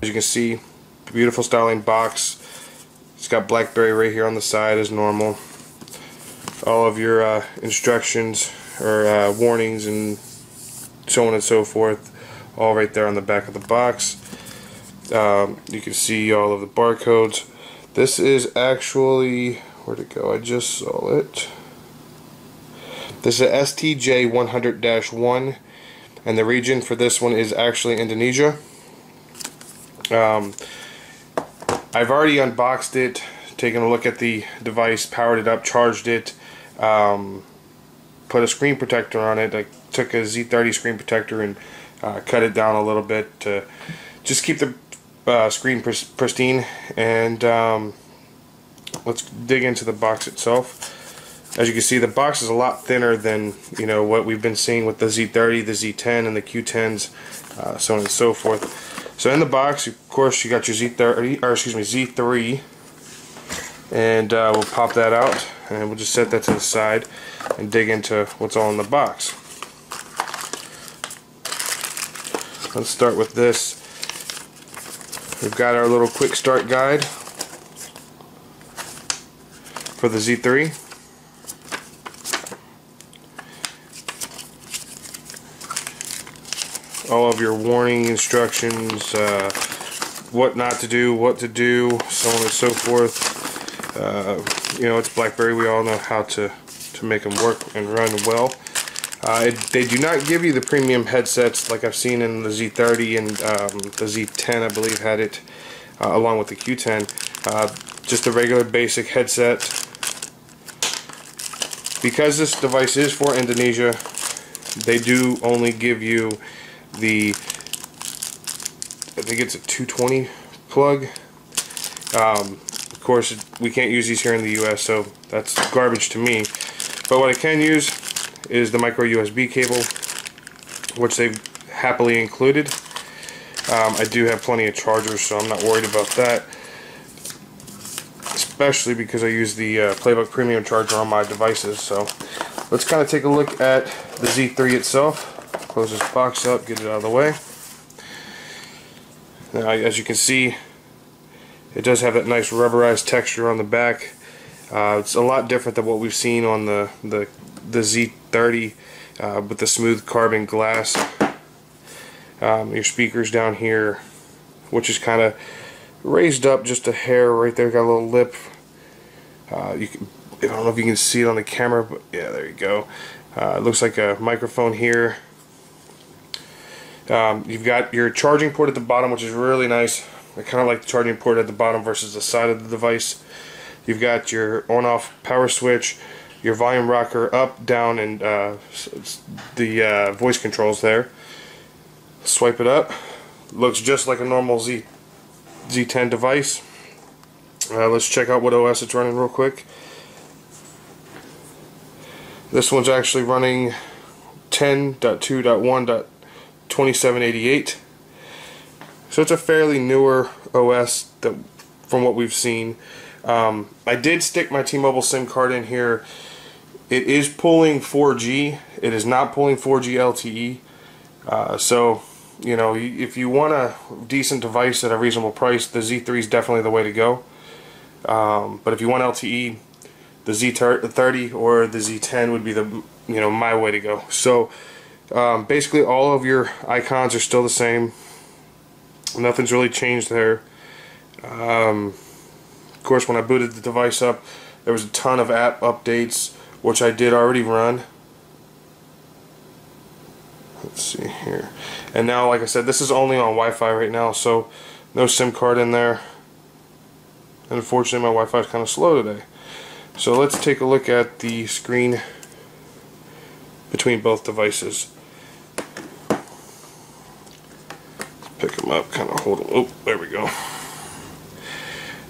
As you can see, beautiful styling box. It's got BlackBerry right here on the side as normal. All of your instructions or warnings and so on and so forth, all right there on the back of the box. You can see all of the barcodes. This is actually, where'd it go? I just saw it. This is a STJ100-1, and the region for this one is actually Indonesia. I've already unboxed it, taken a look at the device, powered it up, charged it, put a screen protector on it. I took a Z30 screen protector and cut it down a little bit to just keep the screen pristine. And let's dig into the box itself. As you can see, the box is a lot thinner than what we've been seeing with the Z30, the Z10, and the Q10s, so on and so forth. So in the box, of course, you got your Z3, and we'll pop that out, and we'll just set that to the side and dig into what's all in the box. Let's start with this. We've got our little quick start guide for the Z3. All of your warning instructions, what not to do, what to do, so on and so forth. It's BlackBerry. We all know how to make them work and run well. They do not give you the premium headsets like I've seen in the Z30 and the Z10, I believe, had it, along with the Q10. Just a regular basic headset. Because this device is for Indonesia, they do only give you the, I think it's a 220 plug. Of course, we can't use these here in the US, so that's garbage to me. But what I can use is the micro USB cable, which they've happily included. I do have plenty of chargers, so I'm not worried about that, especially because I use the Playbook Premium charger on my devices. So let's kind of take a look at the Z3 itself. Close this box up, get it out of the way. Now, as you can see, it does have that nice rubberized texture on the back. It's a lot different than what we've seen on the Z30 with the smooth carbon glass. Your speakers down here, which is kind of raised up just a hair right there, got a little lip. I don't know if you can see it on the camera, but yeah, there you go. It looks like a microphone here. You've got your charging port at the bottom, which is really nice. I kind of like the charging port at the bottom versus the side of the device. You've got your on-off power switch, your volume rocker up, down, and the voice controls there. Swipe it up. Looks just like a normal Z10 device. Let's check out what OS it's running real quick. This one's actually running 10.2.1.2788. So it's a fairly newer OS from what we've seen. I did stick my T-Mobile SIM card in here. It is pulling 4G. It is not pulling 4G LTE. So, if you want a decent device at a reasonable price, the Z3 is definitely the way to go. But if you want LTE, the Z30 or the Z10 would be my way to go. So basically all of your icons are still the same. Nothing's really changed there. Of course, when I booted the device up, there was a ton of app updates, which I did already run. Let's see here. And now, like I said, this is only on Wi-Fi right now, so no SIM card in there. And unfortunately, my Wi-Fi is kind of slow today. So let's take a look at the screen between both devices. Pick them up, kind of hold them. Oh, there we go.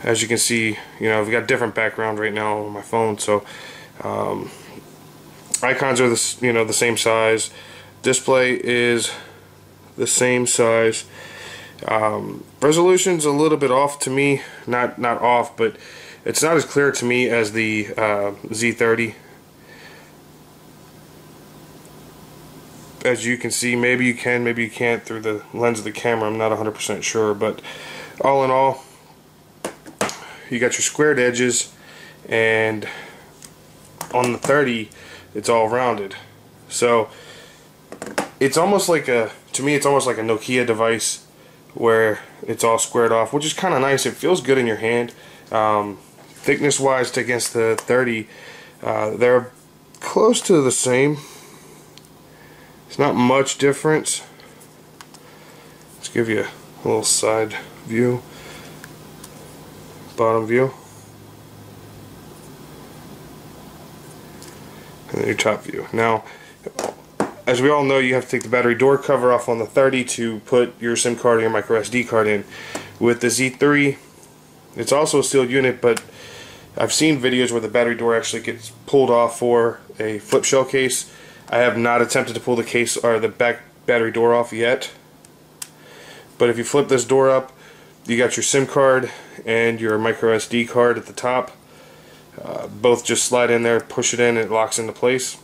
As you can see, I've got different background right now on my phone, so icons are the same size. Display is the same size. Resolution's a little bit off to me, not off, but it's not as clear to me as the Z30. as you can see. Maybe you can, maybe you can't through the lens of the camera. I'm not 100% sure, but all in all, you got your squared edges, and on the 30 it's all rounded. So it's almost like to me it's almost like a Nokia device where it's all squared off, which is kind of nice. It feels good in your hand. Thickness wise against the 30, they're close to the same. It's not much difference. Let's give you a little side view, bottom view, and then your top view. Now, as we all know, you have to take the battery door cover off on the 30 to put your SIM card or your micro SD card in. With the Z3, it's also a sealed unit, but I've seen videos where the battery door actually gets pulled off for a flip shell case. I have not attempted to pull the case or the back battery door off yet. But if you flip this door up, you got your SIM card and your micro SD card at the top. Both just slide in there, push it in, and it locks into place.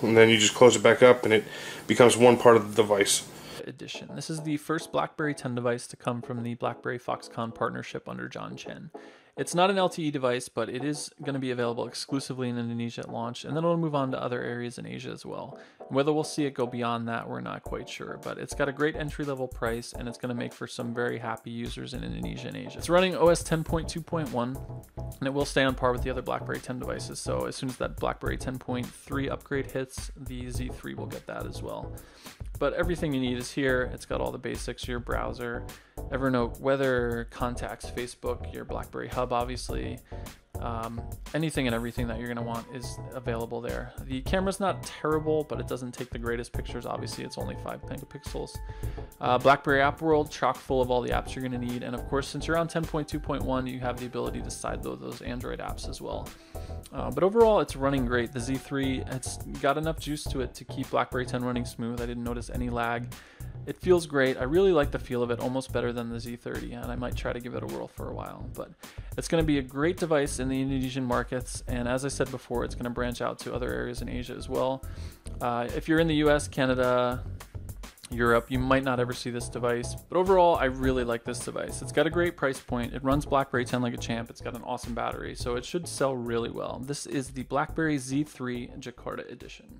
And then you just close it back up and it becomes one part of the device. Edition. This is the first BlackBerry 10 device to come from the BlackBerry Foxconn partnership under John Chen. It's not an LTE device, but it is going to be available exclusively in Indonesia at launch, and then it'll move on to other areas in Asia as well. And whether we'll see it go beyond that, we're not quite sure, but it's got a great entry-level price, and it's going to make for some very happy users in Indonesia and Asia. It's running OS 10.2.1, and it will stay on par with the other BlackBerry 10 devices, so as soon as that BlackBerry 10.3 upgrade hits, the Z3 will get that as well. But everything you need is here. It's got all the basics, your browser, Evernote, weather, contacts, Facebook, your BlackBerry Hub, obviously. Anything and everything that you're going to want is available there. The camera's not terrible, but it doesn't take the greatest pictures. Obviously, it's only 5 megapixels. BlackBerry App World, chock full of all the apps you're going to need. And of course, since you're on 10.2.1, you have the ability to sideload those Android apps as well. But overall, it's running great. The Z3, it's got enough juice to it to keep BlackBerry 10 running smooth. I didn't notice any lag. It feels great. I really like the feel of it, almost better than the Z30, and I might try to give it a whirl for a while. But it's going to be a great device in the Indonesian markets, and as I said before, it's going to branch out to other areas in Asia as well. If you're in the US, Canada, Europe, you might not ever see this device, but overall, I really like this device. It's got a great price point. It runs BlackBerry 10 like a champ. It's got an awesome battery, so it should sell really well. This is the BlackBerry Z3 Jakarta edition.